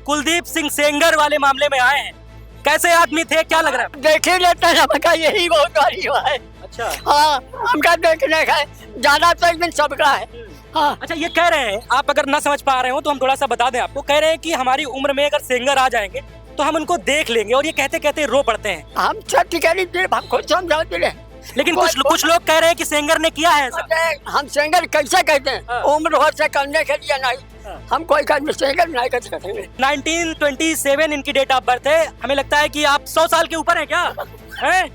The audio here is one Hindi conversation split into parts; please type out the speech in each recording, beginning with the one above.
कुलदीप सिंह सेंगर वाले मामले में आए हैं। कैसे आदमी थे, क्या लग रहा है? देख ही लेते हैं, हमका यही बहुत बड़ी हुआ है। अच्छा हाँ, हमका देखने का ज्यादा तो एक दिन सबका है। हाँ, अच्छा, ये कह रहे हैं, आप अगर ना समझ पा रहे हो तो हम थोड़ा सा बता दें आपको। कह रहे हैं कि हमारी उम्र में अगर सेंगर आ जाएंगे तो हम उनको देख लेंगे, और ये कहते कहते रो पड़ते हैं। हम सब टिकट हम खुद समझा दिले, लेकिन कुछ लोग कह रहे हैं कि सेंगर ने किया है ऐसा। हम सेंगर कैसे कहते हैं? हाँ। उम्र हो से करने के लिए नहीं, हाँ। हम कोई काम सेंगर नहीं कर सकते। 1927 इनकी डेट ऑफ बर्थ है। हमें लगता है कि आप 100 साल के ऊपर हैं क्या? हैं?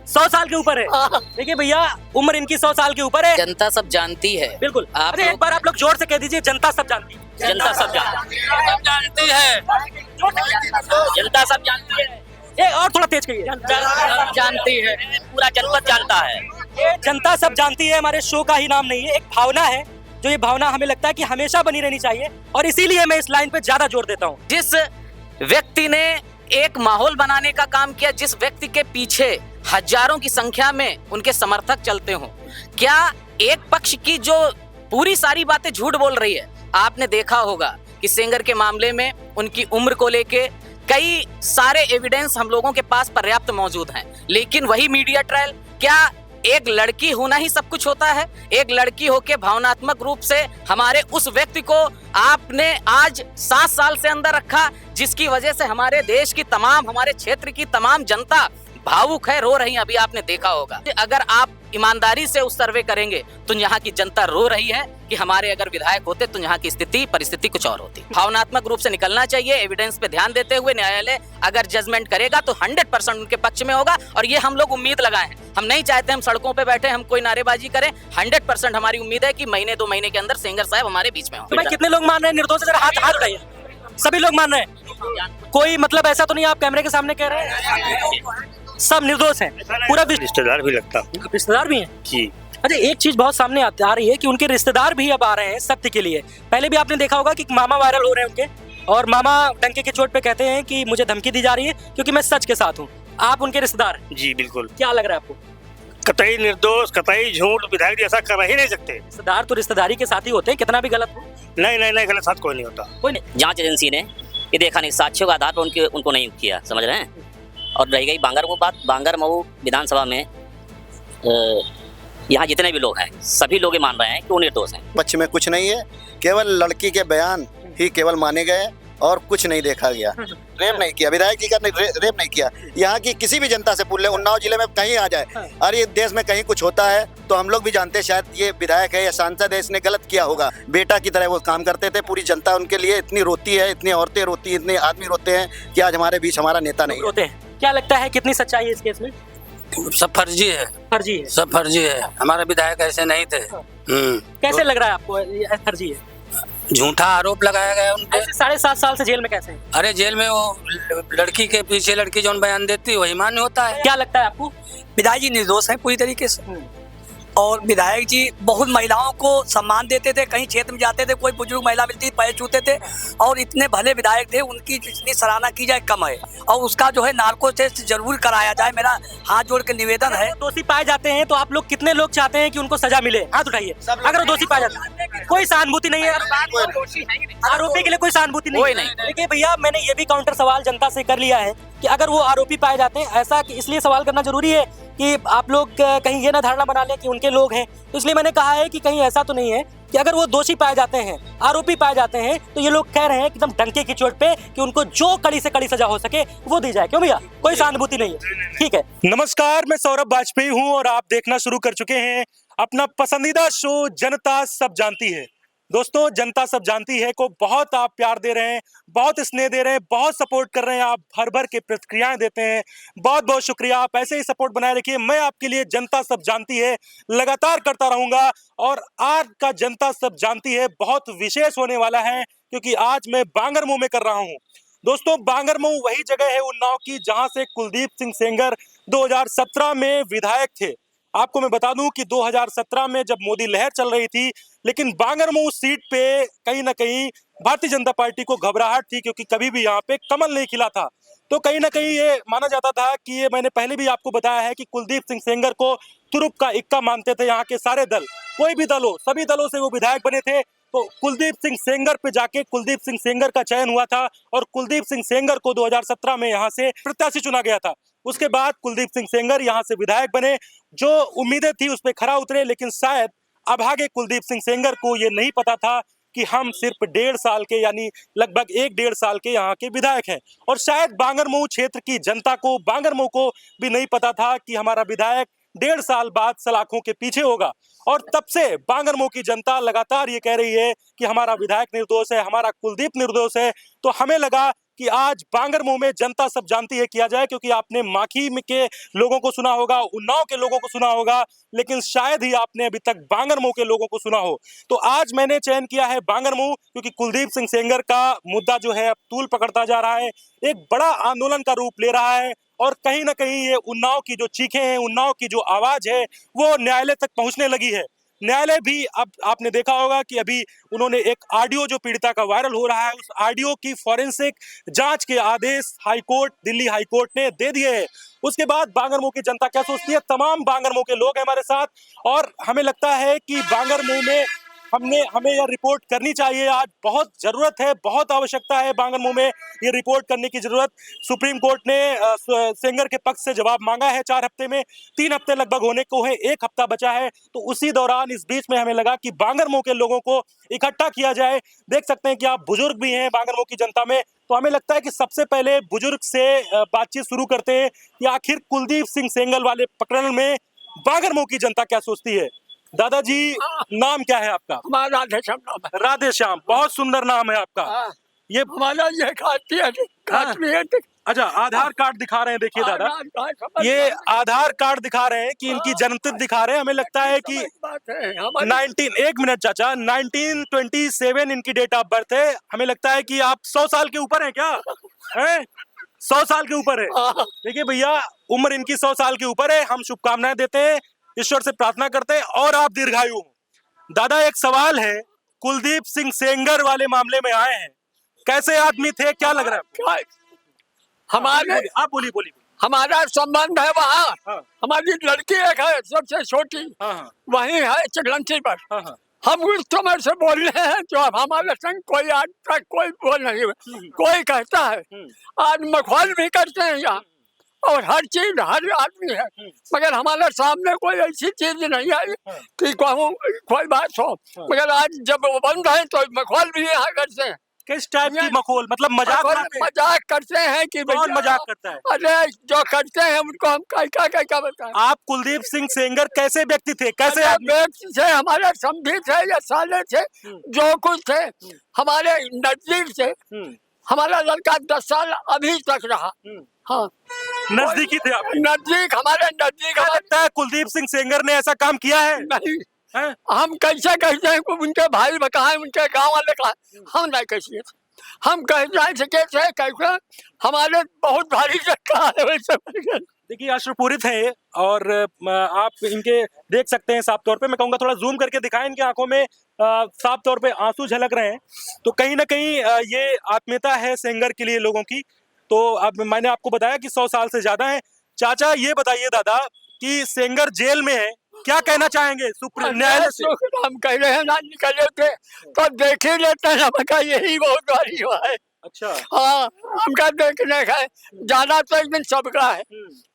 100 साल के ऊपर है। हाँ। देखिए भैया, उम्र इनकी 100 साल के ऊपर है। जनता सब जानती है। बिल्कुल। आप अरे एक बार आप लोग जोर से कह दीजिए, जनता सब जानती है। जनता सब जानती है। जनता सब जानती है। ये और थोड़ा तेज कहिए। सब जानती है, पूरा जनपद जानता है। ये जनता सब जानती है हमारे शो का ही नाम नहीं है, एक भावना है, जो ये भावना हमें लगता है कि हमेशा बनी रहनी चाहिए, और इसीलिए मैं इस लाइन पे ज्यादा जोर देता हूँ। जिस व्यक्ति ने एक माहौल बनाने का काम किया, जिस व्यक्ति के पीछे हजारों की संख्या में उनके समर्थक चलते हों, क्या एक पक्ष की जो पूरी सारी बातें झूठ बोल रही है? आपने देखा होगा कि सेंगर के मामले में उनकी उम्र को लेके कई सारे एविडेंस हम लोगों के पास पर्याप्त मौजूद हैं, लेकिन वही मीडिया ट्रायल, क्या एक लड़की होना ही सब कुछ होता है? एक लड़की होके भावनात्मक रूप से हमारे उस व्यक्ति को आपने आज 7 साल से अंदर रखा, जिसकी वजह से हमारे देश की तमाम, हमारे क्षेत्र की तमाम जनता भावुक है, रो रही है। अभी आपने देखा होगा, अगर आप ईमानदारी से उस सर्वे करेंगे तो यहाँ की जनता रो रही है कि हमारे अगर विधायक होते तो यहाँ की स्थिति परिस्थिति कुछ और होती। भावनात्मक रूप से निकलना चाहिए, एविडेंस पे ध्यान देते हुए न्यायालय अगर जजमेंट करेगा तो 100% उनके पक्ष में होगा, और ये हम लोग उम्मीद लगाए हैं। हम नहीं चाहते हम सड़कों पे बैठे हम कोई नारेबाजी करें। 100% हमारी उम्मीद है कि महीने 2 महीने के अंदर सेंगर साहब हमारे बीच में तो भाई होंगे। कितने लोग मान रहे हैं निर्दोष? जरा हाथ उठाइए। सभी लोग मान रहे हैं? कोई मतलब ऐसा तो नहीं आप कैमरे के सामने कह रहे हैं सब निर्दोष हैं? पूरा रिश्तेदार भी लगता रिश्तेदार भी हैं जी। अच्छा, एक चीज बहुत सामने आ रही है कि उनके रिश्तेदार भी अब आ रहे हैं सत्य के लिए। पहले भी आपने देखा होगा कि मामा वायरल हो रहे हैं उनके, और मामा डंके के चोट पे कहते हैं कि मुझे धमकी दी जा रही है क्योंकि मैं सच के साथ हूँ। आप उनके रिश्तेदार हैं? जी बिल्कुल। क्या लग रहा है आपको? कतई निर्दोष, कतई झूठ, विधायक जी ऐसा कर ही नहीं सकते। रिश्तेदार तो रिश्तेदारी के साथ ही होते हैं, कितना भी गलत हो। नहीं नहीं नहीं, गलत साथ कोई नहीं होता। कोई नहीं। जांच एजेंसी ने ये देखा नहीं, साक्ष्यों के आधार पर उनको नहीं किया, समझ रहे हैं। और रही गई बांगरमऊ बात, बांगरमऊ विधानसभा में यहाँ जितने भी लोग हैं सभी लोग ये मान रहे हैं कि वो निर्दोष हैं। पक्ष में कुछ नहीं है, केवल लड़की के बयान ही केवल माने गए और कुछ नहीं देखा गया। रेप नहीं किया, विधायक जी का रेप नहीं किया। यहाँ की किसी भी जनता से पूछ ले, उन्नाव जिले में कहीं आ जाए, अरे ये देश में कहीं कुछ होता है तो हम लोग भी जानते हैं शायद ये विधायक है या सांसद है, इसने गलत किया होगा। बेटा की तरह वो काम करते थे, पूरी जनता उनके लिए इतनी रोती है, इतनी औरतें रोती हैं, इतने आदमी रोते हैं कि आज हमारे बीच हमारा नेता नहीं रोते हैं। क्या लगता है कितनी सच्चाई है इस केस में? सब फर्जी है, फर्जी है, सब फर्जी है। हमारे विधायक ऐसे नहीं थे। कैसे लग रहा है आपको ये फर्जी है? झूठा आरोप लगाया गया उन पे। ऐसे 7.5 साल से जेल में कैसे हैं? अरे जेल में वो लड़की के पीछे लड़की जो बयान देती वही मान्य होता है। क्या लगता है आपको? विधायक जी निर्दोष हैं पूरी तरीके से, और विधायक जी बहुत महिलाओं को सम्मान देते थे। कहीं क्षेत्र में जाते थे, कोई बुजुर्ग महिला मिलती पैर छूते थे, और इतने भले विधायक थे, उनकी जितनी सराहना की जाए कम है। और उसका जो है नार्को टेस्ट जरूर कराया जाए, मेरा हाथ जोड़ के निवेदन है। दोषी पाए जाते हैं तो आप लोग कितने लोग चाहते हैं कि उनको सजा मिले? हाथ उठाइए अगर वो दोषी पाए जाते हैं। कोई सहानुभूति नहीं है आरोपी के लिए, कोई सहानुभूति नहीं। देखिए भैया, मैंने ये भी काउंटर सवाल जनता से कर लिया है कि अगर वो आरोपी पाए जाते हैं, ऐसा इसलिए सवाल करना जरूरी है कि आप लोग कहीं ये ना धारणा बना लें कि उनके लोग हैं, तो इसलिए मैंने कहा है कि कहीं ऐसा तो नहीं है कि अगर वो दोषी पाए जाते हैं, आरोपी पाए जाते हैं, तो ये लोग कह रहे हैं एकदम डंके की चोट पे कि उनको जो कड़ी से कड़ी सजा हो सके वो दी जाए। क्यों भैया? कोई सहानुभूति नहीं है, ठीक है। नमस्कार, मैं सौरभ वाजपेयी हूँ और आप देखना शुरू कर चुके हैं अपना पसंदीदा शो जनता सब जानती है। दोस्तों, जनता सब जानती है को बहुत आप प्यार दे रहे हैं, बहुत स्नेह दे रहे हैं, बहुत सपोर्ट कर रहे हैं, आप भर भर के प्रतिक्रियाएं देते हैं। बहुत बहुत शुक्रिया, आप ऐसे ही सपोर्ट बनाए रखिए। मैं आपके लिए जनता सब जानती है लगातार करता रहूंगा, और आज का जनता सब जानती है बहुत विशेष होने वाला है, क्योंकि आज मैं बांगरमऊ में कर रहा हूं। दोस्तों, बांगरमऊ वही जगह है उन्नाव की जहां से कुलदीप सिंह सेंगर 2017 में विधायक थे। आपको मैं बता दूं कि 2017 में जब मोदी लहर चल रही थी, लेकिन बांगरमऊ सीट पे कहीं ना कहीं भारतीय जनता पार्टी को घबराहट थी, क्योंकि कभी भी यहाँ पे कमल नहीं खिला था। तो कहीं ना कहीं ये माना जाता था कि ये, मैंने पहले भी आपको बताया है कि कुलदीप सिंह सेंगर को तुरुप का इक्का मानते थे यहाँ के सारे दल। कोई भी दल हो, सभी दलों से वो विधायक बने थे, तो कुलदीप सिंह सेंगर पे जाके कुलदीप सिंह सेंगर का चयन हुआ था और कुलदीप सिंह सेंगर को 2017 में यहाँ से प्रत्याशी चुना गया था। उसके बाद कुलदीप सिंह सेंगर यहाँ से विधायक बने। जो उम्मीदें थी उस पर खरा उतरे, लेकिन शायद अभागे कुलदीप सिंह सेंगर को ये नहीं पता था कि हम सिर्फ 1.5 साल के, यानी लगभग 1-1.5 साल के यहाँ के विधायक हैं। और शायद बांगरमऊ क्षेत्र की जनता को, बांगरमऊ को भी नहीं पता था कि हमारा विधायक 1.5 साल बाद सलाखों के पीछे होगा। और तब से बांगरमऊ की जनता लगातार ये कह रही है कि हमारा विधायक निर्दोष है, हमारा कुलदीप निर्दोष है। तो हमें लगा कि आज बांगरमऊ में जनता सब जानती है किया जाए, क्योंकि आपने माखी के लोगों को सुना होगा, उन्नाव के लोगों को सुना होगा, लेकिन शायद ही आपने अभी तक बांगरमऊ के लोगों को सुना हो। तो आज मैंने चयन किया है बांगरमऊ, क्योंकि कुलदीप सिंह सेंगर का मुद्दा जो है अब तूल पकड़ता जा रहा है, एक बड़ा आंदोलन का रूप ले रहा है। और कहीं ना कहीं ये उन्नाव की जो चीखें हैं, उन्नाव की जो आवाज है, वो न्यायालय तक पहुंचने लगी है। न्यायालय भी, अब आपने देखा होगा कि अभी उन्होंने एक ऑडियो जो पीड़िता का वायरल हो रहा है, उस ऑडियो की फॉरेंसिक जांच के आदेश हाईकोर्ट, दिल्ली हाईकोर्ट ने दे दिए हैं। उसके बाद बांगरमऊ की जनता क्या सोचती है, तमाम बांगरमऊ के लोग हैं हमारे साथ, और हमें लगता है कि बांगरमऊ में हमें यह रिपोर्ट करनी चाहिए। आज बहुत जरूरत है, बहुत आवश्यकता है बांगरमऊ में ये रिपोर्ट करने की जरूरत। सुप्रीम कोर्ट ने सेंगर के पक्ष से जवाब मांगा है 4 हफ्ते में, 3 हफ्ते लगभग होने को है, 1 हफ्ता बचा है। तो उसी दौरान इस बीच में हमें लगा कि बांगरमऊ के लोगों को इकट्ठा किया जाए। देख सकते हैं कि आप बुजुर्ग भी हैं बांगरमऊ की जनता में, तो हमें लगता है कि सबसे पहले बुजुर्ग से बातचीत शुरू करते हैं कि आखिर कुलदीप सिंह सेंगर वाले प्रकरण में बांगरमऊ की जनता क्या सोचती है। दादाजी, नाम क्या है आपका? हमारा राधे श्याम नाम है। राधे श्याम, बहुत सुंदर नाम है आपका। ये हमारा ये खाती है। अच्छा, आधार कार्ड दिखा रहे हैं, देखिए दादा, ये आधार कार्ड दिखा रहे हैं कि इनकी जन्मतिथि दिखा रहे हैं। हमें लगता है कि 1 मिनट चाचा, 1927 इनकी डेट ऑफ बर्थ है। हमें लगता है कि आप 100 साल के ऊपर हैं क्या? हैं? 100 साल के ऊपर है। देखिए भैया, उम्र इनकी 100 साल के ऊपर है। हम शुभकामनाएं देते हैं, ईश्वर से प्रार्थना करते हैं और आप दीर्घायु हो। दादा, एक सवाल है, कुलदीप सिंह सेंगर वाले मामले में आए हैं, कैसे आदमी थे, क्या लग रहा है? हमारे, आप बोलिए। हमारा संबंध है वहाँ। हमारी लड़की एक है सबसे छोटी, वही है चिकलंची पर। हम उस समय से बोल रहे हैं, जो हमारे संग कोई आज तक कोई बोल नहीं, कोई कहता है। आज मखौल भी करते हैं यहाँ, और हर चीज हर आदमी है, मगर हमारे सामने कोई ऐसी चीज नहीं आई कि कहूँ कोई बात हो। मगर आज जब वो बंद है तो मखौल भी यहाँ करते हैं। किस टाइप की मखौल, मतलब मजाक करते हैं कि कौन मजाक करता है? अरे जो करते हैं उनको हम क्या बताएं। आप कुलदीप सिंह सेंगर कैसे व्यक्ति थे, कैसे व्यक्ति थे? हमारे समझी थे या साले थे, जो कुछ थे हमारे नजदीक से। हमारा लड़का 10 साल अभी तक रहा। हाँ, नजदीकी थे आप? नजदीक, हमारे नजदीक। लगता है कुलदीप सिंह सेंगर ने ऐसा काम किया है? नहीं, हम कैसे कहते हैं, उनके भाई कहा, उनके गांव वाले कहा, हम नहीं कैसे, हम कह नहीं सके थे कैसे। हमारे बहुत भारी चक्का है वैसे। देखिए, अश्रुपूरित है और आप इनके देख सकते हैं साफ तौर पे। मैं कहूँगा थोड़ा जूम करके दिखाएं, इनकी आंखों में साफ तौर पे आंसू झलक रहे हैं। तो कहीं ना कहीं ये आत्मीयता है सेंगर के लिए लोगों की। तो अब मैंने आपको बताया कि 100 साल से ज्यादा है। चाचा, ये बताइए दादा कि सेंगर जेल में है, क्या कहना चाहेंगे सुप्रीम न्यायालय से? हम कह रहे हैं ना, निकले थे तो देख ही लेते हैं, हमका यही बहुत भारी हुआ है। अच्छा, हाँ, हमका देखने का ज्यादा तो एक दिन सबका है।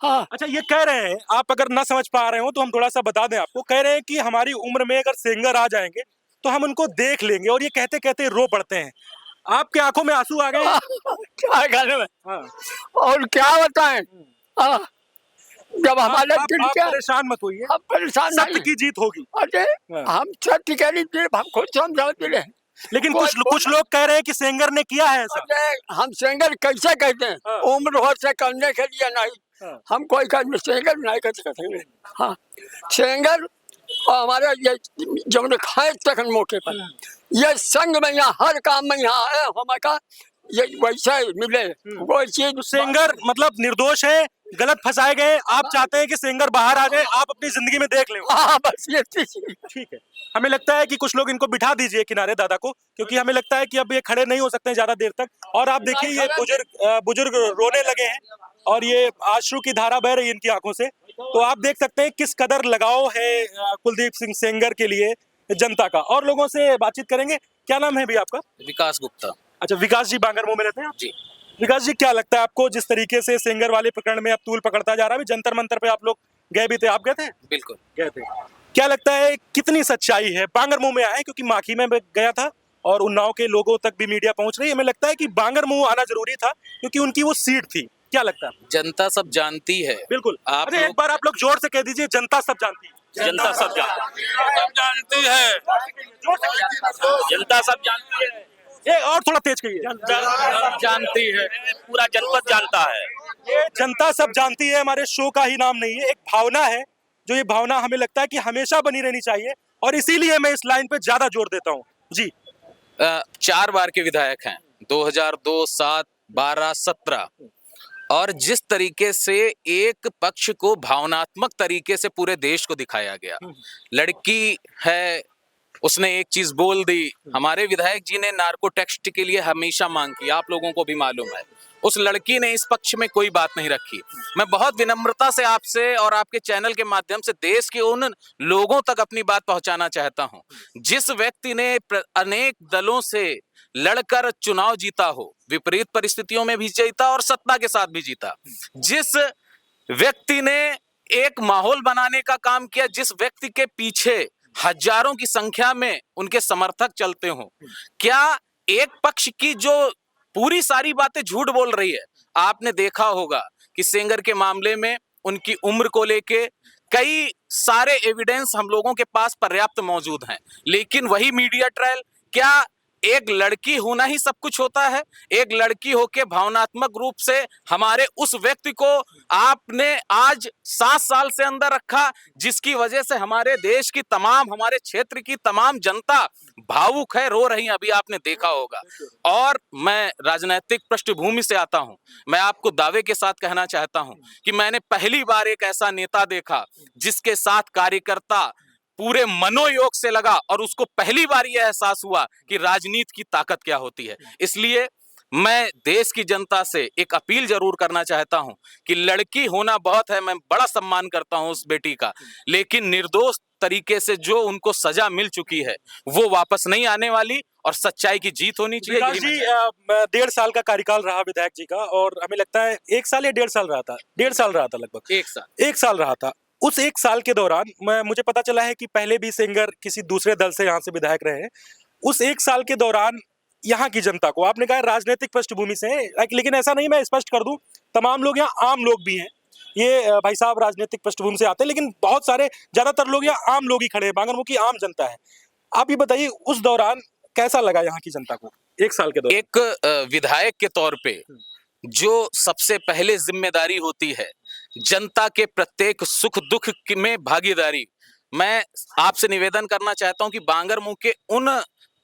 हाँ, अच्छा, ये कह रहे हैं, आप अगर ना समझ पा रहे हो तो हम थोड़ा सा बता दें आपको। कह रहे हैं कि हमारी उम्र में अगर सेंगर आ जाएंगे तो हम उनको देख लेंगे, और ये कहते कहते रो पड़ते हैं। आपके आंखों में आंसू आ गए? क्या कहने में, और क्या बताएं। जब हमारे परेशान मत होइए, हम परेशान, सत्य की जीत होगी। अरे हम सत्य कह रही, हम खुद समझाते रहे, लेकिन कुछ लोग कह रहे हैं कि सेंगर ने किया है ऐसा। हम सेंगर कैसे कहते हैं? उम्र हो से करने के लिए नहीं, हम कोई सेंगर नहीं कर सकते। हाँ, सेंगर और हमारा ये जब खाए तक मौके पर ये संग में यहाँ हर काम में यहाँ है, हमारा ये वैसे मिले कोई चीज। सेंगर मतलब निर्दोष है, गलत फंसाए गए, आप चाहते हैं कि सेंगर बाहर आ जाए, आप अपनी जिंदगी में देख लें। हाँ, बस ये ठीक है। हमें लगता है कि कुछ लोग इनको बिठा दीजिए किनारे दादा को, क्योंकि हमें लगता है कि अब ये खड़े नहीं हो सकते ज्यादा देर तक। और आप देखिए, ये बुजुर्ग रोने लगे हैं और ये आंसू की धारा बह रही है इनकी आंखों से। तो आप देख सकते हैं किस कदर लगाव है कुलदीप सिंह सेंगर के लिए, जनता का। और लोगों से बातचीत करेंगे। क्या नाम है भैया आपका? विकास गुप्ता अच्छा, विकास जी बांगरमऊ में रहते हैं आप? जी। विकास जी, क्या लगता है आपको जिस तरीके से सेंगर वाले प्रकरण में अब तूल पकड़ता जा रहा है? अभी जंतर मंतर पे आप लोग गए भी थे, आप गए थे? बिल्कुल गए थे। क्या लगता है कितनी सच्चाई है? बांगरमऊ में आए क्योंकि माखी में मैं गया था और उन्नाव के लोगों तक भी मीडिया पहुंच रही है। हमें लगता है कि बांगरमऊ आना जरूरी था क्योंकि उनकी वो सीट थी। क्या लगता है? जनता सब जानती है। बिल्कुल। आप अरे एक बार आप लोग जोर से कह दीजिए, जनता सब जानती है। जनता सब जानती है, जनता सब जानती है, ये और थोड़ा तेज कहिए। जानती है, पूरा जनपद जानता है। ये जनता सब जानती है हमारे शो का ही नाम नहीं है, एक भावना है, जो ये भावना हमें लगता है कि हमेशा बनी रहनी चाहिए और इसीलिए मैं इस लाइन पे ज्यादा जोर देता हूँ जी। 4 बार के विधायक हैं, 2002, 7, 12, 17, और जिस तरीके से एक पक्ष को भावनात्मक तरीके से पूरे देश को दिखाया गया, लड़की है उसने एक चीज बोल दी। हमारे विधायक जी ने नार्को टेक्स्ट के लिए हमेशा मांग की, आप लोगों को भी मालूम है। उस लड़की ने इस पक्ष में कोई बात नहीं रखी। मैं बहुत विनम्रता से आपसे और आपके चैनल के माध्यम से देश के उन लोगों तक अपनी बात पहुंचाना चाहता हूं, जिस व्यक्ति ने अनेक दलों से लड़कर चुनाव जीता हो, विपरीत परिस्थितियों में भी जीता और सत्ता के साथ भी जीता, जिस व्यक्ति ने एक माहौल बनाने का काम किया, जिस व्यक्ति के पीछे हजारों की संख्या में उनके समर्थक चलते हो, क्या एक पक्ष की जो पूरी सारी बातें झूठ बोल रही है? आपने देखा होगा कि सेंगर के मामले में उनकी उम्र को लेके कई सारे एविडेंस हम लोगों के पास पर्याप्त मौजूद हैं, लेकिन वही मीडिया ट्रायल, क्या एक लड़की होना ही सब कुछ होता है? एक लड़की होके भावनात्मक रूप से हमारे उस व्यक्ति को आपने आज 7 साल से अंदर रखा, जिसकी वजह से हमारे देश की तमाम, हमारे क्षेत्र की तमाम जनता भावुक है, रो रही है, अभी आपने देखा होगा। और मैं राजनीतिक पृष्ठभूमि से आता हूं, मैं आपको दावे के साथ कहना चाहता हूं कि मैंने पहली बार एक ऐसा नेता देखा जिसके साथ कार्यकर्ता पूरे मनोयोग से लगा और उसको पहली बार यह एहसास हुआ कि राजनीति की ताकत क्या होती है। इसलिए मैं देश की जनता से एक अपील जरूर करना चाहता हूं कि लड़की होना बहुत है, मैं बड़ा सम्मान करता हूं उस बेटी का, लेकिन निर्दोष तरीके से जो उनको सजा मिल चुकी है वो वापस नहीं आने वाली और सच्चाई की जीत होनी चाहिए। विकास जी, 1.5 साल का कार्यकाल रहा विधायक जी का और हमें लगता है 1 साल या 1.5 साल रहा था, 1.5 साल रहा था, लगभग 1 साल रहा था। उस 1 साल के दौरान मुझे पता चला है कि पहले भी सेंगर किसी दूसरे दल से यहाँ से विधायक रहे हैं। उस 1 साल के दौरान यहाँ की जनता को, आपने कहा राजनीतिक पृष्ठभूमि से, लेकिन ऐसा नहीं, मैं स्पष्ट कर दूं, तमाम लोग यहाँ आम लोग भी हैं। ये भाई साहब राजनीतिक पृष्ठभूमि से आते हैं, लेकिन बहुत सारे, ज्यादातर लोग यहाँ आम लोग ही खड़े हैं, बांगरमऊ की आम जनता है। आप ये बताइए उस दौरान कैसा लगा यहाँ की जनता को 1 साल के दौरान? एक विधायक के तौर पे जो सबसे पहले जिम्मेदारी होती है जनता के प्रत्येक सुख दुख में भागीदारी, मैं आपसे निवेदन करना चाहता हूं कि बांगरमऊ के उन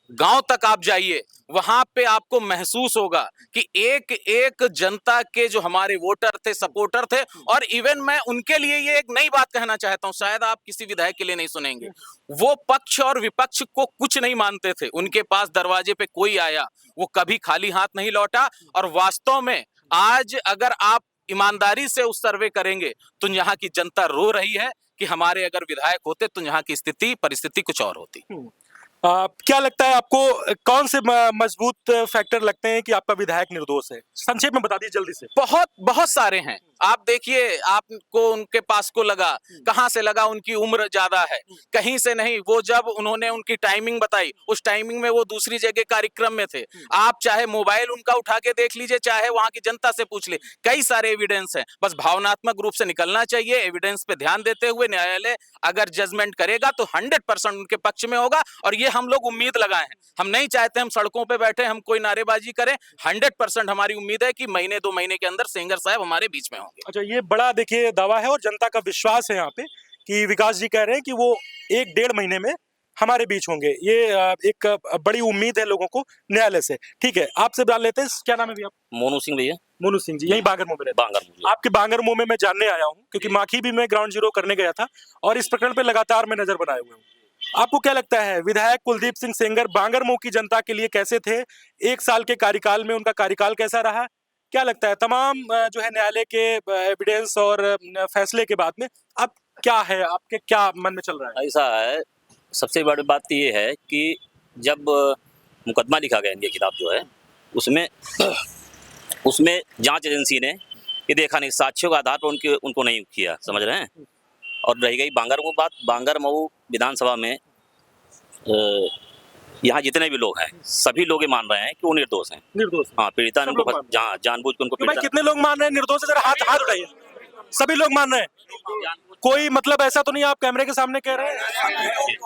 गांव तक आप जाइए, वहां पे आपको महसूस होगा कि एक एक जनता के जो हमारे वोटर थे, सपोर्टर थे, और इवन मैं उनके लिए ये एक नई बात कहना चाहता हूं, शायद आप किसी विधायक के लिए नहीं सुनेंगे, वो पक्ष और विपक्ष को कुछ नहीं मानते थे, उनके पास दरवाजे पे कोई आया वो कभी खाली हाथ नहीं लौटा। और वास्तव में आज अगर आप ईमानदारी से उस सर्वे करेंगे तो यहाँ की जनता रो रही है कि हमारे अगर विधायक होते तो यहाँ की परिस्थिति कुछ और होती। क्या लगता है आपको, कौन से मजबूत फैक्टर लगते हैं कि आपका विधायक निर्दोष है? संक्षेप में बता दीजिए जल्दी से। बहुत बहुत सारे हैं, आप देखिए, आपको उनके पास को लगा, कहां से लगा, उनकी उम्र ज्यादा है, कहीं से नहीं, वो जब उन्होंने उनकी टाइमिंग बताई उस टाइमिंग में वो दूसरी जगह कार्यक्रम में थे। आप चाहे मोबाइल उनका उठा के देख लीजिए, चाहे वहां की जनता से पूछ ले, कई सारे एविडेंस हैं, बस भावनात्मक रूप से निकलना चाहिए। एविडेंस पे ध्यान देते हुए न्यायालय अगर जजमेंट करेगा तो 100% उनके पक्ष में होगा, और ये हम लोग उम्मीद लगाए हैं। हम नहीं चाहते हम सड़कों पे बैठे हम कोई नारेबाजी करें, 100% हमारी उम्मीद है कि महीने 2 महीने के अंदर सेंगर साहब हमारे बीच में होंगे। अच्छा, ये बड़ा देखिए दावा है और जनता का विश्वास है यहाँ पे कि विकास जी कह रहे हैं कि वो 1-1.5 महीने में हमारे बीच होंगे। ये एक बड़ी उम्मीद है लोगों को न्यायालय से। ठीक है, आपसे बात लेते हैं, क्या नाम है भैया? मोनू सिंह भैया। मोनू सिंह जी, यही बांगरमऊ में रहते हैं? बांगरमऊ। आपके बांगरमऊ में मैं जानने आया हूँ क्योंकि माखी भी मैं ग्राउंड जीरो करने गया था और इस प्रकरण पे लगातार मैं नजर बनाए हुए हूँ। आपको क्या लगता है विधायक कुलदीप सिंह सेंगर बांगरमऊ की जनता के लिए कैसे थे? 1 साल के कार्यकाल में उनका कार्यकाल कैसा रहा? क्या लगता है तमाम जो है न्यायालय के एविडेंस और फैसले के बाद में अब क्या है, आपके क्या मन में चल रहा है? ऐसा है, सबसे बड़ी बात तो ये है कि जब मुकदमा लिखा गया इनके खिलाफ जो है उसमें उसमें जांच एजेंसी ने ये देखा नहीं, साक्ष्यों के आधार पर उनको नहीं किया, समझ रहे हैं। और रही गई बांगर मऊ बात, बांगर मऊ विधानसभा में यहाँ जितने भी लोग हैं सभी लोग ये मान रहे हैं कि वो निर्दोष हैं। निर्दोष। हाँ, पीड़िता ने उनको जहाँ जानबूझ के उनको भाई कितने लोग मान रहे हैं निर्दोष है? जरा हाथ हाथ उठाइए। सभी लोग मान रहे हैं, कोई मतलब ऐसा तो नहीं आप कैमरे के सामने कह रहे हैं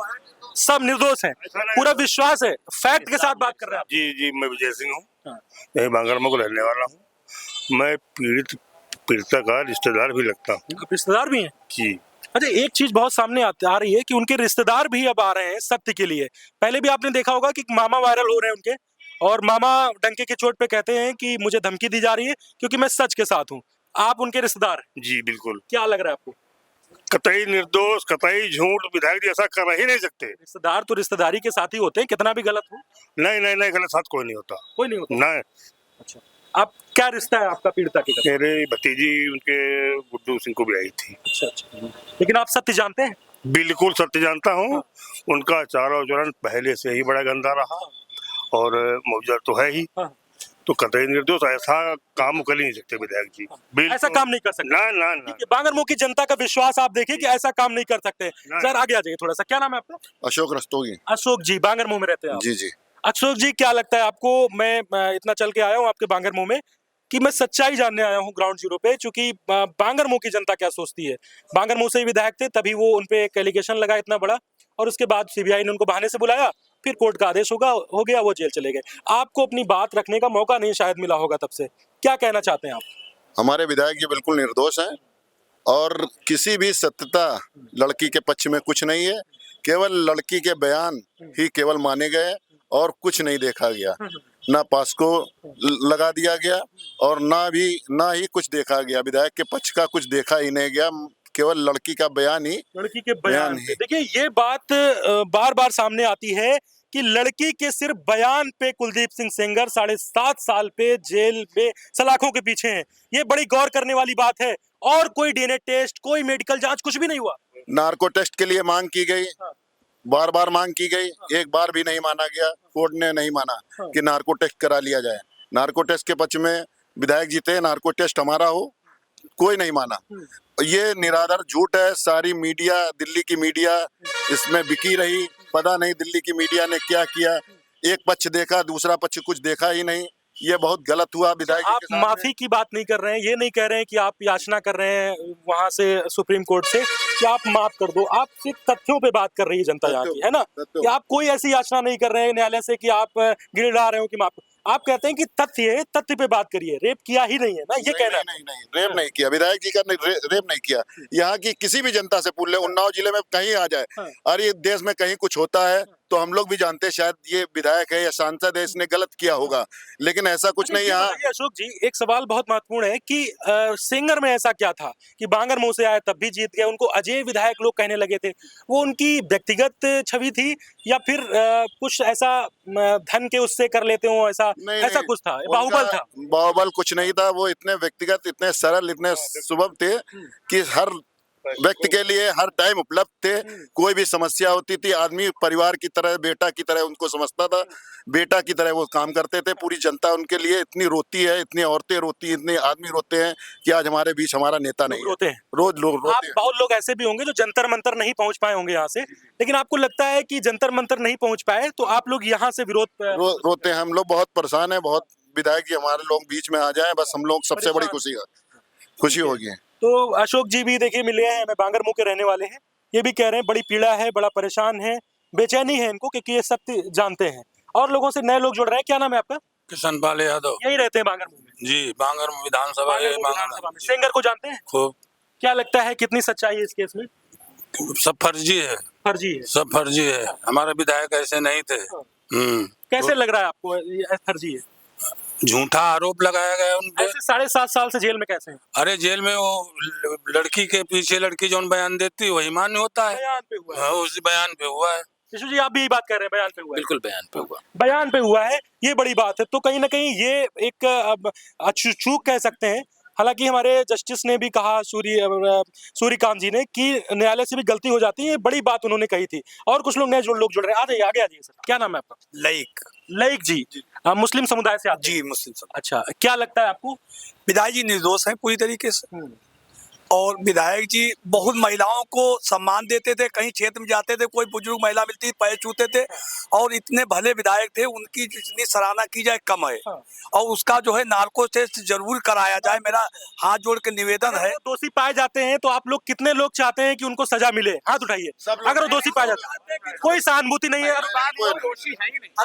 सब निर्दोष हैं, पूरा विश्वास है, फैक्ट के साथ बात कर रहे हैं? जी, मैं विजय सिंह हूँ, यही बांगर मऊ का रहने वाला हूँ। मैं पीड़िता का रिश्तेदार भी लगता हूँ। आप रिश्तेदार भी हैं जी। अच्छा, एक चीज बहुत सामने आ रही है कि उनके रिश्तेदार भी अब आ रहे हैं सत्य के लिए। पहले भी आपने देखा होगा कि मामा वायरल हो रहे हैं उनके, और मामा डंके के चोट पे कहते हैं कि मुझे धमकी दी जा रही है क्योंकि मैं सच के साथ हूँ। आप उनके रिश्तेदार हैं? जी बिल्कुल। क्या लग रहा है आपको? कतई निर्दोष, कतई झूठ, विधायक जी ऐसा कर ही नहीं सकते। रिश्तेदार तो रिश्तेदारी के साथ ही होते हैं, कितना भी गलत हो। नहीं, गलत साथ कोई नहीं होता। कोई नहीं होता? नहीं। अच्छा, आप क्या रिश्ता है आपका पीड़िता के साथ? मेरे भतीजी उनके गुड्डू सिंह को भी आई थी। अच्छा, लेकिन आप सत्य जानते हैं? बिल्कुल सत्य जानता हूँ। उनका चारों चरण पहले से ही बड़ा गंदा रहा और मुआवजा तो है ही, तो कतई निर्दोष ऐसा काम कर ही नहीं सकते विधायक जी। ऐसा काम नहीं कर सकते? ना। बांगर मऊ की जनता का विश्वास आप देखिए कि ऐसा काम नहीं कर सकते। सर आगे आ जाइए थोड़ा सा। क्या नाम है आपका? अशोक रस्तोगी। अशोक जी, बांगर मऊ में रहते हैं आप? जी। अशोक जी, क्या लगता है आपको? मैं इतना चल के आया हूँ आपके बांगर मऊ में कि मैं सच्चाई जानने आया हूँ ग्राउंड जीरो पे, क्योंकि बांगर मऊ की जनता क्या सोचती है। बांगर मऊ से ही विधायक थे, तभी वो उनपे एक एलिगेशन लगा इतना बड़ा, और उसके बाद सीबीआई ने उनको बहाने से बुलाया, फिर कोर्ट का आदेश हो गया, वो जेल चले गए। आपको अपनी बात रखने का मौका नहीं शायद मिला होगा तब से, क्या कहना चाहते हैं आप? हमारे विधायक जी बिल्कुल निर्दोष हैं और किसी भी सत्यता लड़की के पक्ष में कुछ नहीं है। केवल लड़की के बयान ही केवल माने गए और कुछ नहीं देखा गया। ना पास को लगा दिया गया और ना ही कुछ देखा गया। विधायक के पक्ष का कुछ देखा ही नहीं गया, केवल लड़की का बयान ही। लड़की के बयान ही। देखिए, ये बात बार बार सामने आती है कि लड़की के सिर्फ बयान पे कुलदीप सिंह सेंगर 7.5 साल पे जेल में सलाखों के पीछे हैं। ये बड़ी गौर करने वाली बात है। और कोई डीएनए टेस्ट, कोई मेडिकल जांच, कुछ भी नहीं हुआ। नार्को टेस्ट के लिए मांग की गई, बार बार मांग की गई, एक बार भी नहीं माना गया। कोर्ट ने नहीं माना कि नार्को टेस्ट करा लिया जाए। नार्को टेस्ट के पक्ष में विधायक जी थे, नार्को टेस्ट हमारा हो, कोई नहीं माना। ये निराधार झूठ है। सारी मीडिया, दिल्ली की मीडिया इसमें बिकी रही। पता नहीं दिल्ली की मीडिया ने क्या किया, एक पक्ष देखा, दूसरा पक्ष कुछ देखा ही नहीं। ये बहुत गलत हुआ विधायक जी के साथ। आप माफी की बात नहीं कर रहे हैं, ये नहीं कह रहे हैं कि आप याचना कर रहे हैं वहां से सुप्रीम कोर्ट से कि आप माफ कर दो। आप सिर्फ तथ्यों पे बात कर रही है जनता यहाँ की, है ना? कि आप कोई ऐसी याचना नहीं कर रहे हैं न्यायालय से कि आप गिड़गिड़ा रहे हो कि माफ। आप कहते हैं कि तथ्य पे बात करिए, रेप किया ही नहीं है ना, ये कहना? नहीं, रेप नहीं किया विधायक जी का, रेप नहीं किया। यहाँ की किसी भी जनता से पूछ ले, उन्नाव जिले में कहीं आ जाए, और ये देश में कहीं कुछ होता है तो हम लोग भी जानते हैं शायद ये विधायक है या सांसद है, इसने गलत किया होगा, लेकिन ऐसा कुछ नहीं। यहाँ अशोक जी, एक सवाल बहुत महत्वपूर्ण है कि सेंगर में ऐसा क्या था कि बांगर मऊ से आए तब भी जीत गए, उनको अजय विधायक लोग कहने लगे थे? वो उनकी व्यक्तिगत छवि थी या फिर कुछ ऐसा धन के उससे कर लेते हो, ऐसा कुछ था? बाहुबल था? बाहुबल कुछ नहीं था। वो इतने व्यक्तिगत, इतने सरल, इतने सुभग थे कि हर व्यक्ति के लिए हर टाइम उपलब्ध थे। कोई भी समस्या होती थी, आदमी परिवार की तरह, बेटा की तरह उनको समझता था, बेटा की तरह वो काम करते थे। पूरी जनता उनके लिए इतनी रोती है, इतनी औरतें रोती, इतने आदमी रोते हैं कि आज हमारे बीच हमारा नेता नहीं रोते हैं। रोज लोग रोते हैं। बहुत लोग ऐसे भी होंगे जो जंतर मंतर नहीं पहुंच पाए होंगे यहाँ से, लेकिन आपको लगता है कि जंतर मंतर नहीं पहुंच पाए तो आप लोग यहाँ से विरोध रोते हैं? हम लोग बहुत परेशान है, बहुत विधायक जी हमारे लोग बीच में आ जाए, बस हम लोग सबसे बड़ी खुशी होगी। तो अशोक जी भी देखिए मिले हैं, हमें बांगर मऊ के रहने वाले हैं। ये भी कह रहे हैं बड़ी पीड़ा है, बड़ा परेशान है, बेचैनी है इनको क्योंकि ये सत्य जानते हैं। और लोगों से नए लोग जुड़ रहे हैं। क्या नाम है आपका? किशन पाल यादव। यही रहते हैं बांगर मऊ में? जी, बांगर मऊ विधानसभा में। सेंगर को जानते हैं खूब। क्या लगता है कितनी सच्चाई है इस केस में? सब फर्जी है। फर्जी है? सब फर्जी है। हमारे विधायक ऐसे नहीं थे। कैसे लग रहा है आपको फर्जी है? झूठा आरोप लगाया गया उन पे। 7.5 साल से जेल में कैसे हैं? अरे जेल में वो लड़की के पीछे लड़की जो बयान देती वही मान्य होता है। बयान पे हुआ है? उस बयान पे हुआ है। विशु जी, आप भी यही बात कर रहे हैं, बयान पे हुआ है? बिल्कुल बयान पे हुआ। बयान पे हुआ है, ये बड़ी बात है। तो कहीं ना कहीं ये एक चूक कह सकते हैं हालांकि हमारे जस्टिस ने भी कहा, सूर्यकांत जी ने, कि न्यायालय से भी गलती हो जाती है। ये बड़ी बात उन्होंने कही थी। और कुछ लोग नए लोग जुड़ रहे हैं। आगे आगे आ जाइए सर। क्या नाम है आपका? लाइक लईक जी, मुस्लिम समुदाय से आते हैं? जी, मुस्लिम समुदाय। अच्छा, क्या लगता है आपको? विधायक जी निर्दोष हैं पूरी तरीके से, और विधायक जी बहुत महिलाओं को सम्मान देते थे। कहीं क्षेत्र में जाते थे, कोई बुजुर्ग महिला मिलती पैर छूते थे, और इतने भले विधायक थे, उनकी जितनी सराहना की जाए कम है। और उसका जो है नार्को टेस्ट जरूर कराया जाए, मेरा हाथ जोड़ के निवेदन है। दोषी पाए जाते हैं तो आप लोग कितने लोग चाहते हैं कि उनको सजा मिले? हाथ उठाइए। अगर वो दोषी पाए जाते हैं, कोई सहानुभूति नहीं है,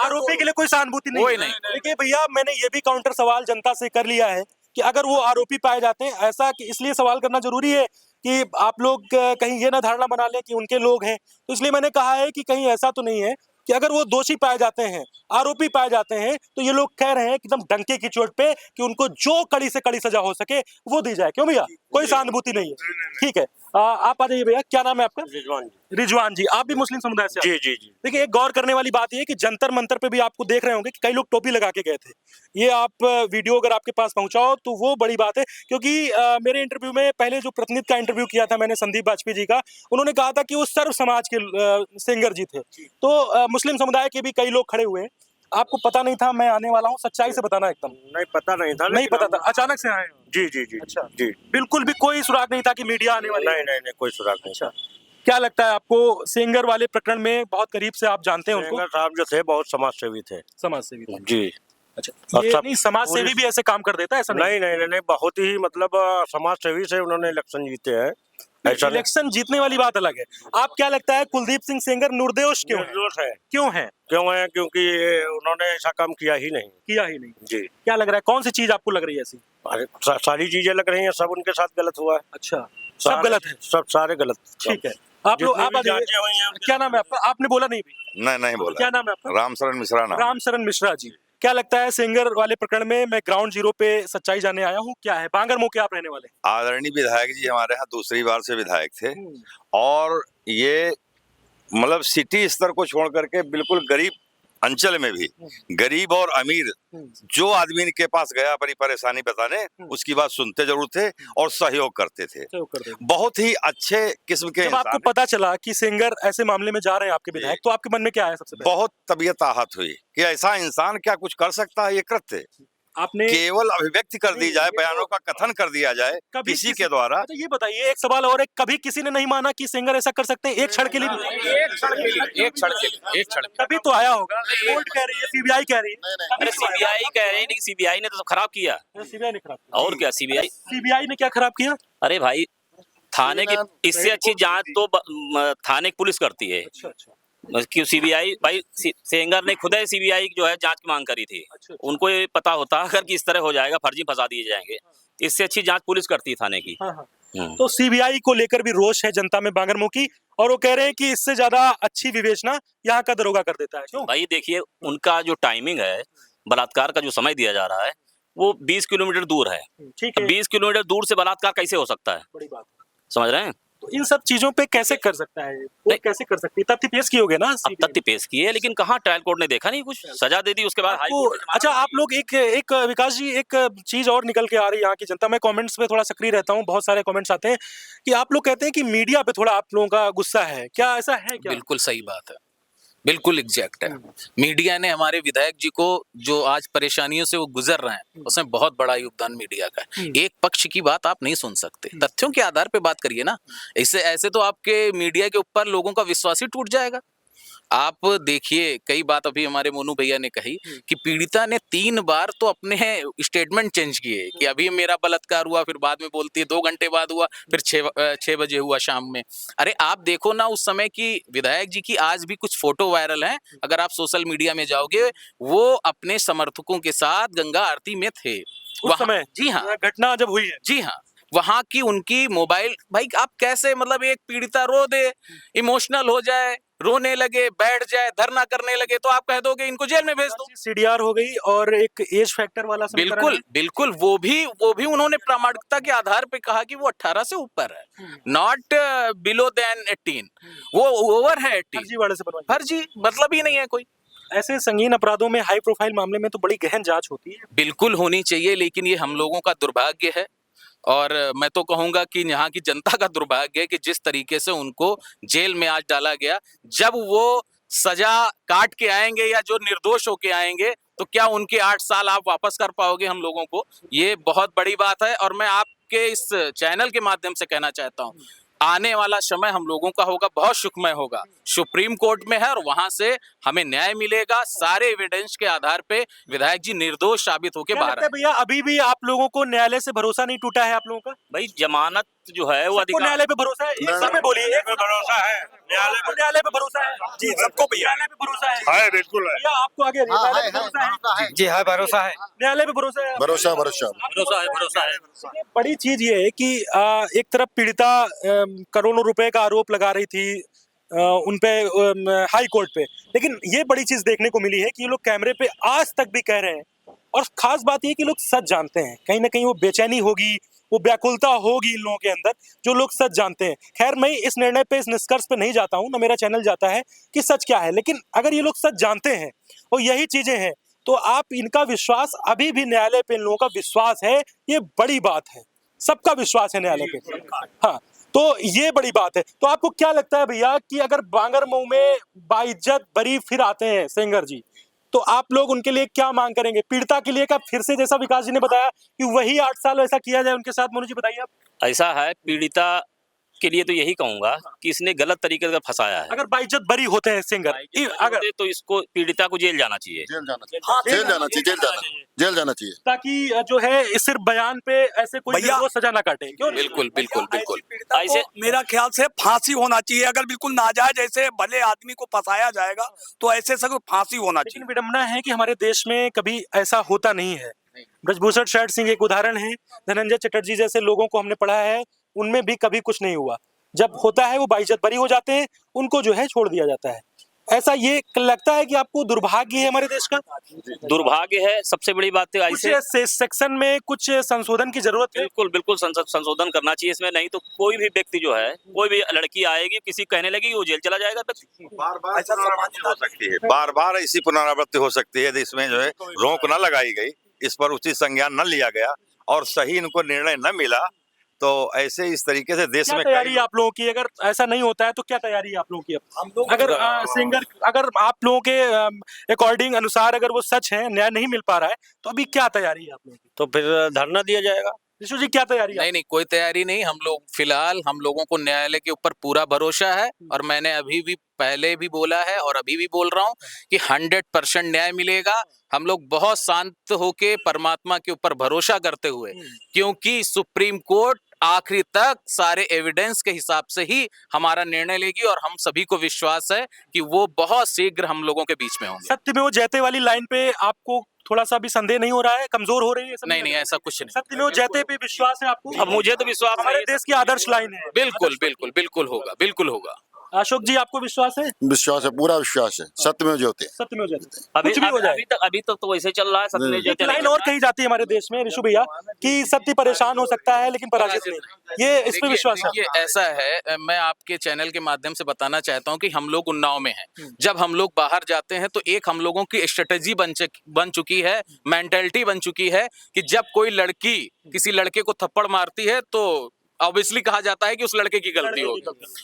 आरोपी के लिए कोई सहानुभूति नहीं है। देखिए भैया, मैंने ये भी काउंटर सवाल जनता से कर लिया है कि अगर वो आरोपी पाए जाते हैं, ऐसा कि इसलिए सवाल करना जरूरी है कि आप लोग कहीं ये ना धारणा बना लें कि उनके लोग हैं, तो इसलिए मैंने कहा है कि कहीं ऐसा तो नहीं है कि अगर वो दोषी पाए जाते हैं, आरोपी पाए जाते हैं, तो ये लोग कह रहे हैं कि एकदम डंके की चोट पे कि उनको जो कड़ी से कड़ी सजा हो सके वो दी जाए। क्यों भैया? कोई सहानुभूति नहीं है। ठीक है, आप आ जाइए भैया। क्या नाम है आपका? रिजवान जी, आप भी मुस्लिम समुदाय से? जी जी जी। देखिए, एक गौर करने वाली बात यह है कि जंतर मंतर पे भी आपको देख रहे होंगे कि कई लोग टोपी लगा के गए थे। ये आप वीडियो अगर आपके पास पहुंचाओ तो वो बड़ी बात है, क्योंकि मेरे इंटरव्यू में पहले जो प्रतिनिधि का इंटरव्यू किया था मैंने, संदीप वाजपेयी जी का, उन्होंने कहा था कि वो सर्व समाज के सिंगर जी थे। तो मुस्लिम समुदाय के भी कई लोग खड़े हुए हैं। आपको पता नहीं था मैं आने वाला हूँ? सच्चाई से बताना एकदम। नहीं, पता नहीं था। नहीं पता था, अचानक से आए? जी जी जी। अच्छा जी, बिल्कुल भी कोई सुराग नहीं था कि मीडिया आने वाली? नहीं नहीं नहीं, कोई सुराग नहीं। अच्छा, क्या लगता है आपको? सेंगर वाले प्रकरण में बहुत करीब से आप जानते हैं उनको? सेंगर साहब जो थे बहुत समाज सेवी थे। समाज सेवी थे जी। अच्छा, ये नहीं समाज सेवी भी ऐसे काम कर देता है? ऐसा नहीं नहीं नहीं, नहीं, बहुत ही मतलब समाज सेवी से उन्होंने इलेक्शन जीते हैं। इलेक्शन जीतने वाली बात अलग है। आप क्या लगता है कुलदीप सिंह सेंगर निर्दोष क्यों है? क्यों है? क्योंकि उन्होंने ऐसा काम किया ही नहीं। जी। क्या लग रहा है, कौन सी चीज आपको लग रही है ऐसी? सारी चीजें लग रही हैं, सब उनके साथ गलत हुआ है। अच्छा, सब गलत है? सब सारे गलत। ठीक है, आप लोग आप क्या नाम है आपका? आपने बोला नहीं भी? नहीं बोला। क्या नाम है आपका? रामशरण मिश्रा नाम। रामशरण मिश्रा जी, क्या लगता है सेंगर वाले प्रकरण में? मैं ग्राउंड जीरो पे सच्चाई जानने आया हूँ। क्या है, बांगरमो के आप रहने वाले? आदरणीय विधायक जी हमारे यहाँ दूसरी बार से विधायक थे, और ये मतलब सिटी स्तर को छोड़ करके बिल्कुल गरीब अंचल में भी, गरीब और अमीर जो आदमी के पास गया अपनी परेशानी बताने, उसकी बात सुनते जरूर थे और सहयोग करते थे। बहुत ही अच्छे किस्म के। जब आपको पता चला कि सेंगर ऐसे मामले में जा रहे हैं आपके विधायक, तो आपके मन में क्या आया सबसे पहले? बहुत तबीयत आहत हुई कि ऐसा इंसान क्या कुछ कर सकता है। ये कृत्य आपने केवल अभिव्यक्ति कर दी जाए, बयानों का कथन कर दिया जाए किसी के द्वारा। तो ये बताइए, एक सवाल और है, कभी किसी ने नहीं माना कि सेंगर ऐसा कर सकते हैं? एक क्षण के लिए एक क्षण तभी तो आया होगा। कोर्ट कह रही है, सीबीआई कह रही है। अरे सीबीआई कह रहे हैं, सीबीआई ने तो खराब किया। सीबीआई ने खराब किया? और क्या सीबीआई ने क्या खराब किया? अरे भाई, थाने की इससे अच्छी जांच तो थाने की पुलिस करती है। क्यों सीबीआई? भाई सेंगर ने खुद सीबीआई जो है जांच की मांग करी थी। उनको ये पता होता अगर कि इस तरह हो जाएगा, फर्जी फंसा दिए जाएंगे, इससे अच्छी जांच पुलिस करती है थाने की। तो सीबीआई को लेकर भी रोष है जनता में बांगरमो की, और वो कह रहे हैं कि इससे ज्यादा अच्छी विवेचना यहाँ का दरोगा कर देता है। क्यों भाई? देखिए, उनका जो टाइमिंग है, बलात्कार का जो समय दिया जा रहा है, वो 20 किलोमीटर दूर है। ठीक है, 20 किलोमीटर दूर से बलात्कार कैसे हो सकता है? बड़ी बात समझ रहे हैं? तो इन सब चीजों पे कैसे कर सकता है वो? कैसे कर सकती है? तथ्य पेश किए होगे ना? अब तथ्य पेश किए, लेकिन कहाँ ट्रायल कोर्ट ने देखा नहीं, कुछ सजा दे दी उसके बाद हाई कोर्ट। अच्छा, आप लोग एक विकास जी, एक चीज और निकल के आ रही है यहाँ की जनता में। कमेंट्स पे थोड़ा सक्रिय रहता हूँ, बहुत सारे कमेंट्स आते हैं कि आप लोग कहते हैं कि मीडिया पे थोड़ा आप लोगों का गुस्सा है। क्या ऐसा है क्या? बिल्कुल सही बात है, बिल्कुल एग्जैक्ट है। मीडिया ने हमारे विधायक जी को, जो आज परेशानियों से वो गुजर रहे हैं, उसमें बहुत बड़ा योगदान मीडिया का है। एक पक्ष की बात आप नहीं सुन सकते, तथ्यों के आधार पे बात करिए ना। ऐसे तो आपके मीडिया के ऊपर लोगों का विश्वास ही टूट जाएगा। आप देखिए, कई बात अभी हमारे मोनू भैया ने कही कि पीड़िता ने 3 बार तो अपने स्टेटमेंट चेंज किए कि अभी मेरा बलात्कार हुआ, फिर बाद में बोलती है 2 घंटे बाद हुआ, फिर 6 बजे हुआ शाम में। अरे आप देखो ना उस समय की विधायक जी की, आज भी कुछ फोटो वायरल हैं, अगर आप सोशल मीडिया में जाओगे, वो अपने समर्थकों के साथ गंगा आरती में थे उस समय। जी हाँ, घटना जब हुई है। जी हाँ, वहां की उनकी मोबाइल, भाई आप कैसे, मतलब एक पीड़िता रो दे, इमोशनल हो जाए, रोने लगे, बैठ जाए, धरना करने लगे, तो आप कह दोगे इनको जेल में भेज दो। सीडीआर हो गई और एक एज फैक्टर वाला बिल्कुल बिल्कुल, वो भी उन्होंने प्रामाणिकता के आधार पे कहा कि वो 18 से ऊपर है, नॉट बिलो देन 18, वो ओवर है 18। फर्जी मतलब ही नहीं है कोई। ऐसे संगीन अपराधों में, हाई प्रोफाइल मामले में तो बड़ी गहन जांच होती है। बिल्कुल होनी चाहिए, लेकिन ये हम लोगों का दुर्भाग्य है और मैं तो कहूंगा कि यहाँ की जनता का दुर्भाग्य है कि जिस तरीके से उनको जेल में आज डाला गया, जब वो सजा काट के आएंगे या जो निर्दोष होके आएंगे तो क्या उनके 8 साल आप वापस कर पाओगे हम लोगों को? ये बहुत बड़ी बात है। और मैं आपके इस चैनल के माध्यम से कहना चाहता हूँ, आने वाला समय हम लोगों का होगा बहुत सुखमय होगा। सुप्रीम कोर्ट में है और वहां से हमें न्याय मिलेगा। सारे एविडेंस के आधार पे विधायक जी निर्दोष साबित होकर बाहर आए। भैया अभी भी आप लोगों को न्यायालय से भरोसा नहीं टूटा है आप लोगों का? भाई जमानत जो है वो सबको न्यायालय पे भरोसा है? एक सर में बोलिए, एक भरोसा है न्यायालय पे भरोसा है जी, सबको न्यायालय पे भरोसा है? बिल्कुल है भैया आपको आगे न्यायालय पे भरोसा है? जी हाँ, भरोसा है, न्यायालय पे भरोसा है? भरोसा भरोसा भरोसा है। बड़ी चीज ये है कि एक तरफ पीड़िता करोड़ों रुपए का आरोप लगा रही थी उनपे हाई कोर्ट पे, लेकिन ये बड़ी चीज देखने को मिली है कि ये लोग कैमरे पे आज तक भी कह रहे हैं। और खास बात ये कि लोग सच जानते हैं, कहीं ना कहीं वो बेचैनी होगी, वो व्याकुलता होगी इन लोगों के अंदर, जो लोग सच जानते हैं। खैर मैं इस निर्णय पे, इस निष्कर्ष पे नहीं जाता हूँ, ना मेरा चैनल जाता है कि सच क्या है, लेकिन अगर ये लोग सच जानते हैं और यही चीजें हैं तो आप इनका विश्वास, अभी भी न्यायालय पे इन लोगों का विश्वास है, ये बड़ी बात है। सबका विश्वास है न्यायालय पे, हाँ, तो ये बड़ी बात है। तो आपको क्या लगता है भैया कि अगर बांगरमऊ में बाइज्जत बरी फिर आते हैं सेंगर जी, तो आप लोग उनके लिए क्या मांग करेंगे? पीड़िता के लिए क्या फिर से, जैसा विकास जी ने बताया कि वही 8 साल ऐसा किया जाए उनके साथ? मोनू जी बताइए आप। ऐसा है, पीड़िता के लिए तो यही कहूंगा कि इसने गलत तरीके से फंसाया है। अगर बाइज्जत बरी होते हैं सिंगर, अगर तो इसको, पीड़िता को जेल जाना चाहिए, जेल जाना चाहिए, जेल जाना चाहिए, ताकि जो है सिर्फ बयान पे ऐसे कोई निर्दोष सजा ना काटे। क्यों? बिल्कुल बिल्कुल बिल्कुल। ऐसे मेरा ख्याल से फांसी होना चाहिए। अगर बिल्कुल नाजायज ऐसे भले आदमी को फंसाया जाएगा तो ऐसे सब फांसी होना चाहिए। लेकिन विडम्बना है कि हमारे देश में कभी ऐसा होता नहीं है। ब्रजभूषण शरण सिंह एक उदाहरण है, धनंजय चटर्जी जैसे लोगों को हमने पढ़ा है, उनमें भी कभी कुछ नहीं हुआ। जब होता है वो बाइज्जत बरी हो जाते हैं, उनको जो है छोड़ दिया जाता है। ऐसा ये लगता है कि आपको दुर्भाग्य है हमारे देश का? दुर्भाग्य है, सबसे बड़ी बात है। ऐसे सेक्शन में कुछ संशोधन की जरूरत है। बिल्कुल बिल्कुल संशोधन करना चाहिए इसमें, नहीं तो कोई भी व्यक्ति जो है, कोई भी लड़की आएगी, किसी कहने लगेगी वो जेल चला जाएगा। बार बार पुनरावृत्ति हो सकती है, बार बार ऐसी पुनरावृत्ति हो सकती है, इसमें जो है रोक न लगाई गई, इस पर उचित संज्ञान न लिया गया और सही इनको निर्णय न मिला, तो ऐसे इस तरीके से देश में तैयारी आप लोगों की, अगर ऐसा नहीं होता है तो क्या तैयारी है आप लोगों की? अगर सिंगर, अगर आप लोगों के अकॉर्डिंग अनुसार अगर वो सच है, न्याय नहीं मिल पा रहा है, तो अभी क्या तैयारी है आप लोगों की? तो फिर धरना दिया जाएगा। विशु जी क्या तैयारी है? नहीं, कोई तैयारी नहीं। हम लोग फिलहाल, हम लोगों को न्यायालय के ऊपर पूरा भरोसा है और मैंने अभी भी, पहले भी बोला है और अभी भी बोल रहा हूँ कि 100% न्याय मिलेगा। हम लोग बहुत शांत होके परमात्मा के ऊपर भरोसा करते हुए, क्योंकि सुप्रीम कोर्ट आखिरी तक सारे एविडेंस के हिसाब से ही हमारा निर्णय लेगी और हम सभी को विश्वास है कि वो बहुत शीघ्र हम लोगों के बीच में होंगे। सत्य में वो जयते वाली लाइन पे आपको थोड़ा सा भी संदेह नहीं हो रहा है? कमजोर हो रही है? नहीं, ऐसा कुछ नहीं। सत्य में वो जयते पे विश्वास है आपको? अब मुझे तो विश्वास हमारे देश की आदर्श लाइन है। बिल्कुल बिल्कुल बिल्कुल होगा, बिल्कुल होगा। अशोक जी आपको विश्वास है? विश्वास है, पूरा विश्वास है। सत्य में जो होते हैं, सत्य में जयते, कुछ भी हो जाए। अभी तक तो वैसे चल रहा है, सत्य में जयते। लाइन और कही जाती है हमारे देश में ऋषु भैया कि सत्य परेशान हो सकता है लेकिन पराजित नहीं। ये इस पे विश्वास है? देखिए ऐसा है, मैं आपके चैनल के माध्यम से बताना चाहता हूँ कि हम लोग उन्नाव में हैं। जब हम लोग बाहर जाते हैं तो एक हम लोगों की स्ट्रेटेजी बन चुकी है, मेंटालिटी बन चुकी है कि जब कोई लड़की किसी लड़के को थप्पड़ मारती है तो ऑब्वियसली कहा जाता है कि उस लड़के की गलती होगी,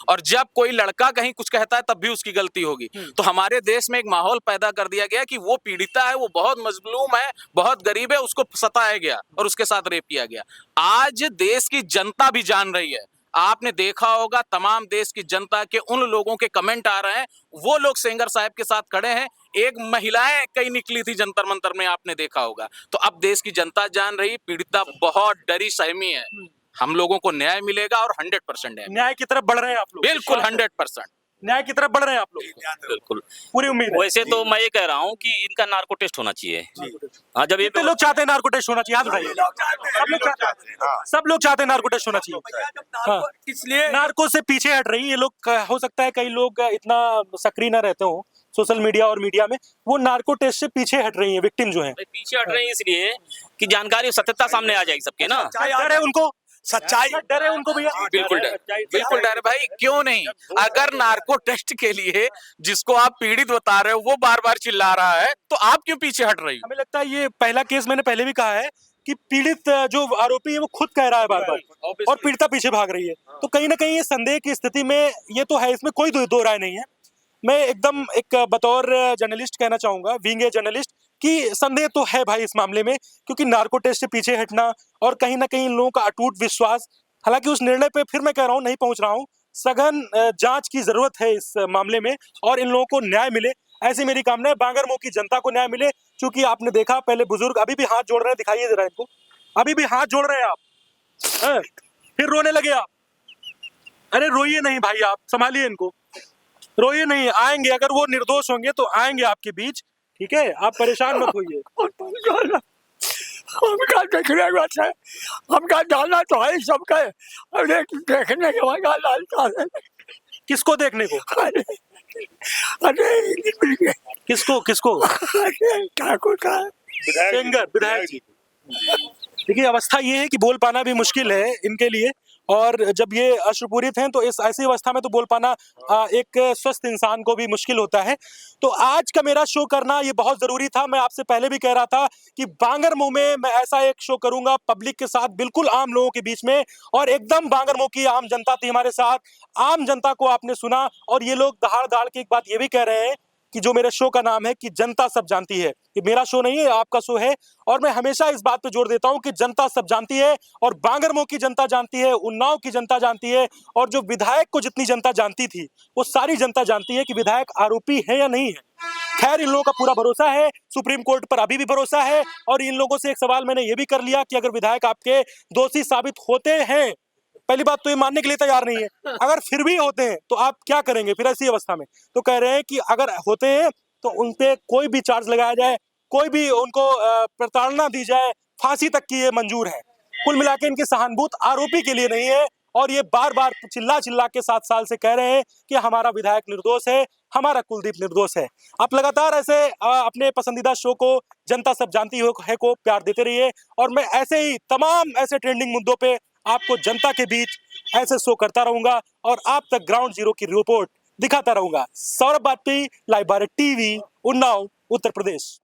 और जब कोई लड़का कहीं कुछ कहता है तब भी उसकी गलती होगी। तो हमारे देश में एक माहौल पैदा कर दिया गया कि वो पीड़िता है, वो बहुत मजलूम है, बहुत गरीब है, उसको सताया गया और उसके साथ रेप किया गया। आज देश की जनता भी जान रही है, आपने देखा होगा तमाम देश की जनता के उन लोगों के कमेंट आ रहे हैं, वो लोग सेंगर साहब के साथ खड़े हैं। एक महिलाएं कई निकली थी जंतर मंतर में, आपने देखा होगा। तो अब देश की जनता जान रही, पीड़िता बहुत डरी सहमी है। हम लोगों को न्याय मिलेगा और 100% न्याय की तरफ बढ़ रहे हैं आप लोग? बिल्कुल 100% न्याय की तरफ बढ़ रहे हैं आप लोग? बिल्कुल, पूरी उम्मीद है। वैसे तो मैं ये कह रहा हूँ कि इनका नार्को टेस्ट होना चाहिए। हाँ, जब ये लोग चाहते हैं नार्को टेस्ट होना चाहिए, हाथ उठाइए। सब लोग चाहते हैं नार्को टेस्ट होना चाहिए। इसलिए नार्को से पीछे हट रही ये लोग। हो सकता है कई लोग इतना सक्रिय ना रहते हो सोशल मीडिया और मीडिया में, वो नार्को टेस्ट से पीछे हट रही है, विक्टिम जो है पीछे हट रही है इसलिए कि जानकारी, सत्यता सामने आ जाएगी सबके ना। डर है उनको, सच्चाई डर है उनको भैया। बिल्कुल डर भाई, क्यों नहीं। अगर नार्को टेस्ट के लिए जिसको आप पीड़ित बता रहे हो वो बार बार चिल्ला रहा है तो आप क्यों पीछे हट रही हो? हमें लगता है ये पहला केस, मैंने पहले भी कहा है कि पीड़ित जो आरोपी है वो खुद कह रहा है बार बार और पीड़िता पीछे भाग रही है। तो कहीं ना कहीं ये संदेह की स्थिति में ये तो है, इसमें कोई दो राय नहीं है। मैं एकदम एक बतौर जर्नलिस्ट कहना चाहूंगा, विंग जर्नलिस्ट, कि संदेह तो है भाई इस मामले में, क्योंकि नार्को टेस्ट से पीछे हटना और कहीं ना कहीं इन लोगों का अटूट विश्वास, हालांकि उस निर्णय पे फिर मैं कह रहा हूँ नहीं पहुंच रहा हूँ। सघन जांच की जरूरत है इस मामले में और इन लोगों को न्याय मिले, ऐसी मेरी कामना है। बांगरमऊ की जनता को न्याय मिले, क्योंकि आपने देखा पहले बुजुर्ग अभी भी हाथ जोड़ रहे हैं, दिखाइए जरा इनको, अभी भी हाथ जोड़ रहे हैं आप, फिर रोने लगे आप। अरे रोइए नहीं भाई, आप संभालिए इनको, रोइए नहीं, आएंगे, अगर वो निर्दोष होंगे तो आएंगे आपके बीच, ठीक है, आप परेशान मत होइए। हमका देखने बस है, हमका जाना तो है सबका, अरे देखने के बाद किसको देखने को? अरे किसको किसको? ठाकुर का सेंगर विधायक जी। देखिए अवस्था ये है कि बोल पाना भी मुश्किल है इनके लिए, और जब ये अश्रुपूरित हैं तो इस ऐसी अवस्था में तो बोल पाना एक स्वस्थ इंसान को भी मुश्किल होता है। तो आज का मेरा शो करना ये बहुत जरूरी था। मैं आपसे पहले भी कह रहा था कि बांगरमऊ में मैं ऐसा एक शो करूंगा पब्लिक के साथ, बिल्कुल आम लोगों के बीच में, और एकदम बांगरमऊ की आम जनता थी हमारे साथ। आम जनता को आपने सुना, और ये लोग दहाड़ दहाड़ के एक बात ये भी कह रहे हैं कि जो मेरे शो का नाम है कि जनता सब जानती है, ये मेरा शो नहीं है, आपका शो है। और मैं हमेशा इस बात पे जोर देता हूं कि जनता सब जानती है, और बांगरमऊ की जनता जानती है, उन्नाव की जनता जानती है, और जो विधायक को जितनी जनता जानती थी वो सारी जनता जानती है कि विधायक आरोपी है या नहीं है। खैर, इन लोगों का पूरा भरोसा है, सुप्रीम कोर्ट पर अभी भी भरोसा है, और इन लोगों से एक सवाल मैंने ये भी कर लिया कि अगर विधायक आपके दोषी साबित होते हैं, पहली बात तो ये मानने के लिए तैयार नहीं है, अगर फिर भी होते हैं तो आप क्या करेंगे फिर ऐसी अवस्था में? तो कह रहे हैं कि अगर होते हैं तो उन पे कोई भी चार्ज लगाया जाए, कोई भी उनको प्रताड़ना दी जाए, फांसी तक की ये मंजूर है। कुल मिला के इनकी सहानुभूति आरोपी के लिए नहीं है, और ये बार बार चिल्ला चिल्ला के 7 साल से कह रहे हैं कि हमारा विधायक निर्दोष है, हमारा कुलदीप निर्दोष है। आप लगातार ऐसे अपने पसंदीदा शो को जनता सब जानती है को प्यार देते रहिए, और मैं ऐसे ही तमाम ऐसे ट्रेंडिंग मुद्दों पे आपको जनता के बीच ऐसे शो करता रहूंगा, और आप तक ग्राउंड जीरो की रिपोर्ट दिखाता रहूंगा। सौरभ बाटी, लाइव भारत टीवी, उन्नाव, उत्तर प्रदेश।